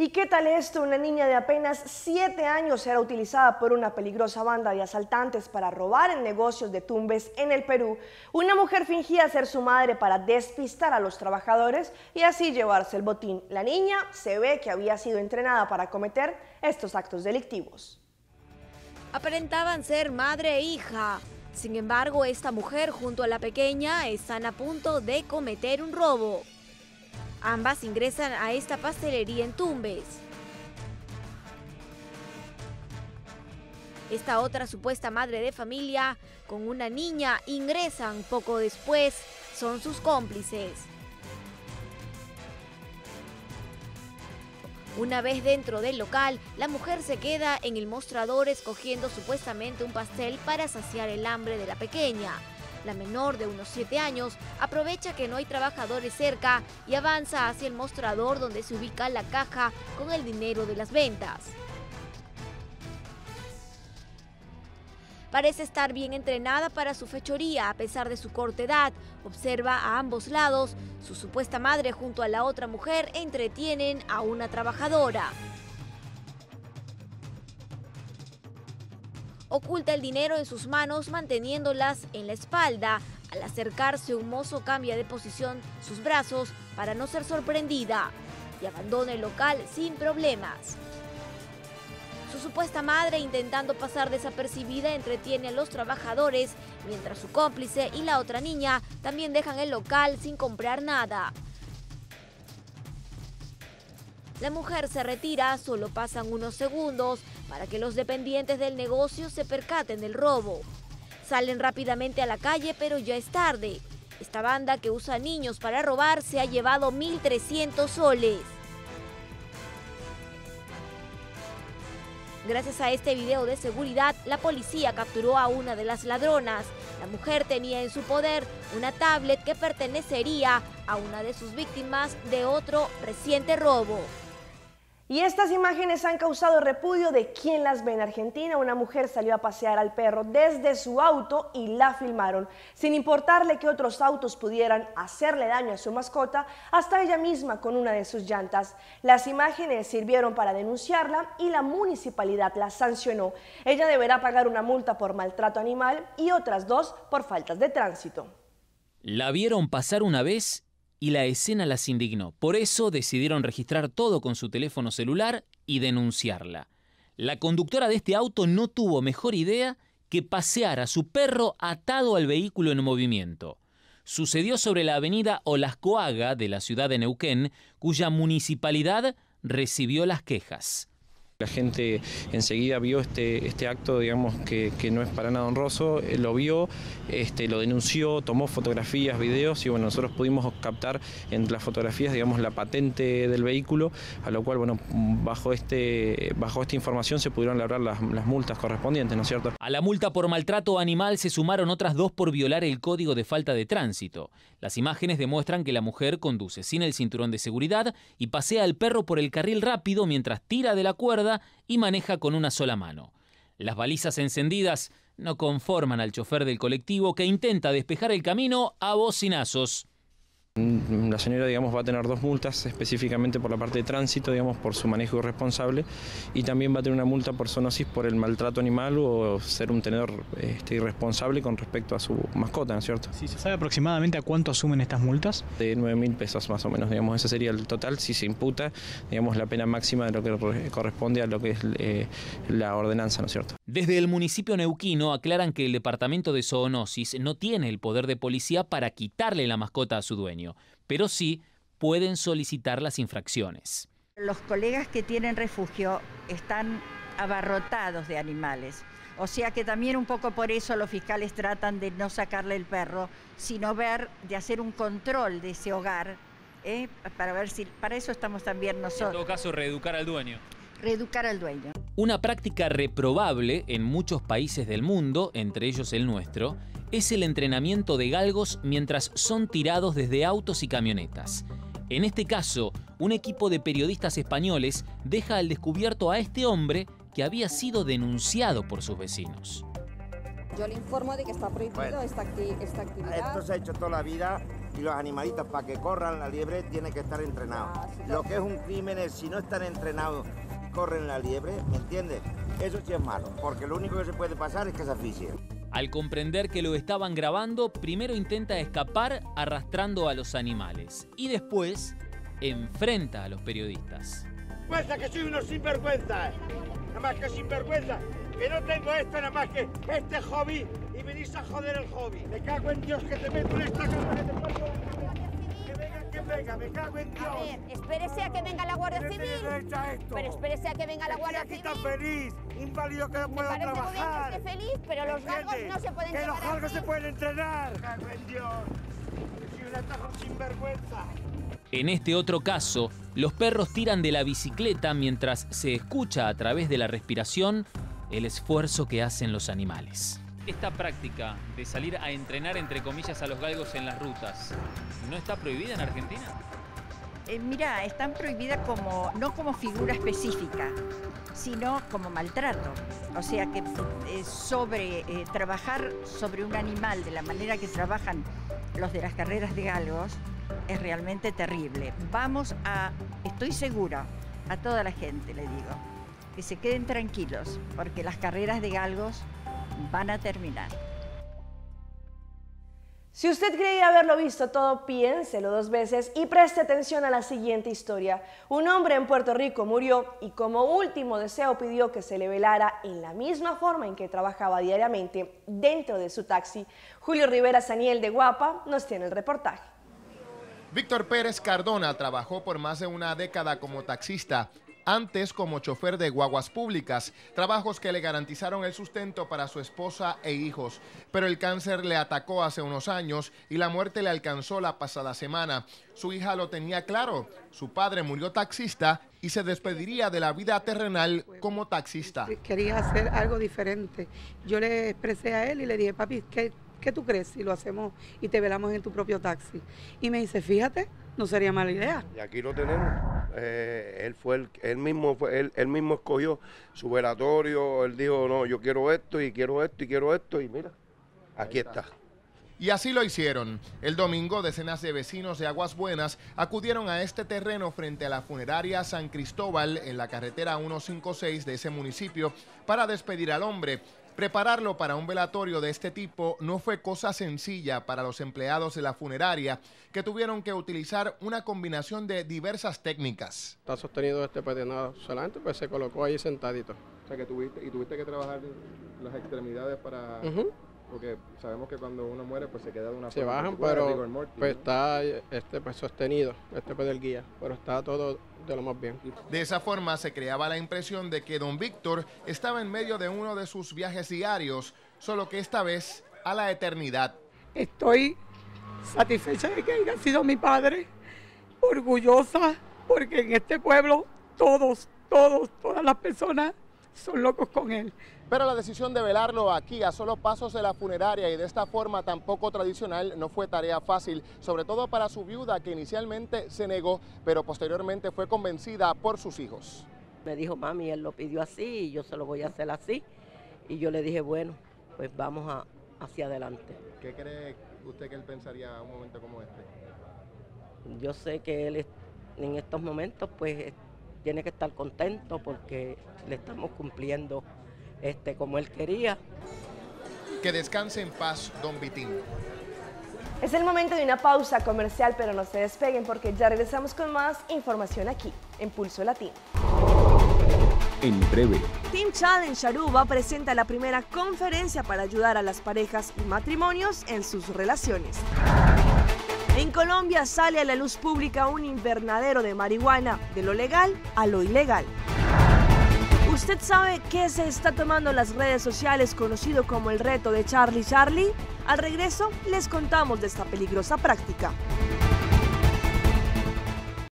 ¿Y qué tal esto? Una niña de apenas 7 años era utilizada por una peligrosa banda de asaltantes para robar en negocios de Tumbes en el Perú. Una mujer fingía ser su madre para despistar a los trabajadores y así llevarse el botín. La niña se ve que había sido entrenada para cometer estos actos delictivos. Aparentaban ser madre e hija. Sin embargo, esta mujer junto a la pequeña están a punto de cometer un robo. Ambas ingresan a esta pastelería en Tumbes. Esta otra supuesta madre de familia con una niña ingresan poco después, son sus cómplices. Una vez dentro del local, la mujer se queda en el mostrador escogiendo supuestamente un pastel para saciar el hambre de la pequeña. La menor de unos 7 años aprovecha que no hay trabajadores cerca y avanza hacia el mostrador donde se ubica la caja con el dinero de las ventas. Parece estar bien entrenada para su fechoría a pesar de su corta edad. Observa a ambos lados. Su supuesta madre junto a la otra mujer entretienen a una trabajadora. Oculta el dinero en sus manos manteniéndolas en la espalda. Al acercarse un mozo cambia de posición sus brazos para no ser sorprendida y abandona el local sin problemas. Su supuesta madre, intentando pasar desapercibida, entretiene a los trabajadores, mientras su cómplice y la otra niña también dejan el local sin comprar nada. La mujer se retira, solo pasan unos segundos para que los dependientes del negocio se percaten del robo. Salen rápidamente a la calle, pero ya es tarde. Esta banda que usa niños para robar se ha llevado 1.300 soles. Gracias a este video de seguridad, la policía capturó a una de las ladronas. La mujer tenía en su poder una tablet que pertenecería a una de sus víctimas de otro reciente robo. Y estas imágenes han causado repudio de quien las ve. En Argentina, una mujer salió a pasear al perro desde su auto y la filmaron. Sin importarle que otros autos pudieran hacerle daño a su mascota, hasta ella misma con una de sus llantas. Las imágenes sirvieron para denunciarla y la municipalidad la sancionó. Ella deberá pagar una multa por maltrato animal y otras 2 por faltas de tránsito. La vieron pasar una vez y la escena las indignó. Por eso decidieron registrar todo con su teléfono celular y denunciarla. La conductora de este auto no tuvo mejor idea que pasear a su perro atado al vehículo en movimiento. Sucedió sobre la avenida Olascoaga de la ciudad de Neuquén, cuya municipalidad recibió las quejas. La gente enseguida vio este acto, digamos, que no es para nada honroso, lo vio, lo denunció, tomó fotografías, videos y bueno, nosotros pudimos captar entre las fotografías, digamos, la patente del vehículo, a lo cual, bueno, bajo esta información se pudieron labrar las multas correspondientes, ¿no es cierto? A la multa por maltrato animal se sumaron otras 2 por violar el código de falta de tránsito. Las imágenes demuestran que la mujer conduce sin el cinturón de seguridad y pasea al perro por el carril rápido mientras tira de la cuerda y maneja con una sola mano. Las balizas encendidas no conforman al chofer del colectivo que intenta despejar el camino a bocinazos. La señora, digamos, va a tener 2 multas específicamente por la parte de tránsito, digamos, por su manejo irresponsable, y también va a tener una multa por zoonosis por el maltrato animal o ser un tenedor irresponsable con respecto a su mascota, ¿no es cierto? Sí, ¿se sabe aproximadamente a cuánto asumen estas multas? De 9.000 pesos más o menos, digamos, ese sería el total si se imputa, digamos, la pena máxima de lo que corresponde a lo que es la ordenanza, ¿no es cierto? Desde el municipio neuquino aclaran que el departamento de zoonosis no tiene el poder de policía para quitarle la mascota a su dueño, pero sí pueden solicitar las infracciones. Los colegas que tienen refugio están abarrotados de animales, o sea que también un poco por eso los fiscales tratan de no sacarle el perro, sino de hacer un control de ese hogar, para ver si, para eso estamos también nosotros. En todo caso, reeducar al dueño. Reeducar al dueño. Una práctica reprobable en muchos países del mundo, entre ellos el nuestro, es el entrenamiento de galgos mientras son tirados desde autos y camionetas. En este caso, un equipo de periodistas españoles deja al descubierto a este hombre que había sido denunciado por sus vecinos. Yo le informo de que está prohibido esta actividad. Esto se ha hecho toda la vida Y los animalitos, para que corran la liebre, tienen que estar entrenados. Lo que es un crimen es, si no están entrenados, corren la liebre, ¿me entiendes? Eso sí es malo, porque lo único que se puede pasar es que se asfixien. Al comprender que lo estaban grabando, primero intenta escapar arrastrando a los animales y después enfrenta a los periodistas. ¡Vergüenza, que soy unos sinvergüenza! Nada más que sinvergüenza, que no tengo esto, nada más que este hobby y venís a joder el hobby. Me cago en Dios que te meto en esta cámara de fuego. Que venga, me cago en Dios. A ver, espérese a que venga la Guardia Civil. Pero espérese a que venga la Guardia Civil. Estoy tan feliz, inválido que no puedo trabajar. Me parece muy bien que esté feliz, pero los galgos no se pueden entrenar. Que los galgos se pueden entrenar. Me cago en Dios. Soy un atajo sinvergüenza. En este otro caso, los perros tiran de la bicicleta mientras se escucha a través de la respiración el esfuerzo que hacen los animales. Esta práctica de salir a entrenar, entre comillas, a los galgos en las rutas, ¿no está prohibida en Argentina? Mira, están prohibidas no como figura específica, sino como maltrato. O sea que trabajar sobre un animal de la manera que trabajan los de las carreras de galgos es realmente terrible. Estoy segura, a toda la gente le digo, que se queden tranquilos, porque las carreras de galgos van a terminar. Si usted creía haberlo visto todo, piénselo 2 veces y preste atención a la siguiente historia. Un hombre en Puerto Rico murió y como último deseo pidió que se le velara en la misma forma en que trabajaba diariamente dentro de su taxi. Julio Rivera Saniel de Guapa nos tiene el reportaje. Víctor Pérez Cardona trabajó por más de una década como taxista, antes como chofer de guaguas públicas, trabajos que le garantizaron el sustento para su esposa e hijos. Pero el cáncer le atacó hace unos años y la muerte le alcanzó la pasada semana. Su hija lo tenía claro, su padre murió taxista y se despediría de la vida terrenal como taxista. Quería hacer algo diferente. Yo le expresé a él y le dije, papi, ¿qué tú crees si lo hacemos y te velamos en tu propio taxi? Y me dice, fíjate, no sería mala idea. Y aquí lo tenemos. Él mismo escogió su velatorio. Él dijo, no, yo quiero esto y quiero esto y quiero esto. Y mira, aquí está. Y así lo hicieron. El domingo, decenas de vecinos de Aguas Buenas acudieron a este terreno frente a la funeraria San Cristóbal en la carretera 156 de ese municipio para despedir al hombre. Prepararlo para un velatorio de este tipo no fue cosa sencilla para los empleados de la funeraria, que tuvieron que utilizar una combinación de diversas técnicas. Está sostenido pues de nada, solamente pues se colocó ahí sentadito. O sea que tuviste que trabajar las extremidades para... Porque sabemos que cuando uno muere pues se queda de una forma. Se bajan, pero pues está pues sostenido, pues del guía, pero está todo de lo más bien. De esa forma se creaba la impresión de que don Víctor estaba en medio de uno de sus viajes diarios, solo que esta vez a la eternidad. Estoy satisfecha de que haya sido mi padre, orgullosa, porque en este pueblo todas las personas son locos con él. Pero la decisión de velarlo aquí a solo pasos de la funeraria y de esta forma tan poco tradicional no fue tarea fácil, sobre todo para su viuda, que inicialmente se negó, pero posteriormente fue convencida por sus hijos. Me dijo, mami, él lo pidió así y yo se lo voy a hacer así. Y yo le dije, bueno, pues vamos hacia adelante. ¿Qué cree usted que él pensaría en un momento como este? Yo sé que él en estos momentos pues tiene que estar contento porque le estamos cumpliendo como él quería. Que descanse en paz, don Vitín. Es el momento de una pausa comercial, pero no se despeguen porque ya regresamos con más información aquí, en Pulso Latino. En breve. Team Challenge Aruba presenta la primera conferencia para ayudar a las parejas y matrimonios en sus relaciones. En Colombia sale a la luz pública un invernadero de marihuana, de lo legal a lo ilegal. ¿Usted sabe qué se está tomando en las redes sociales conocido como el reto de Charlie Charlie? Al regreso les contamos de esta peligrosa práctica.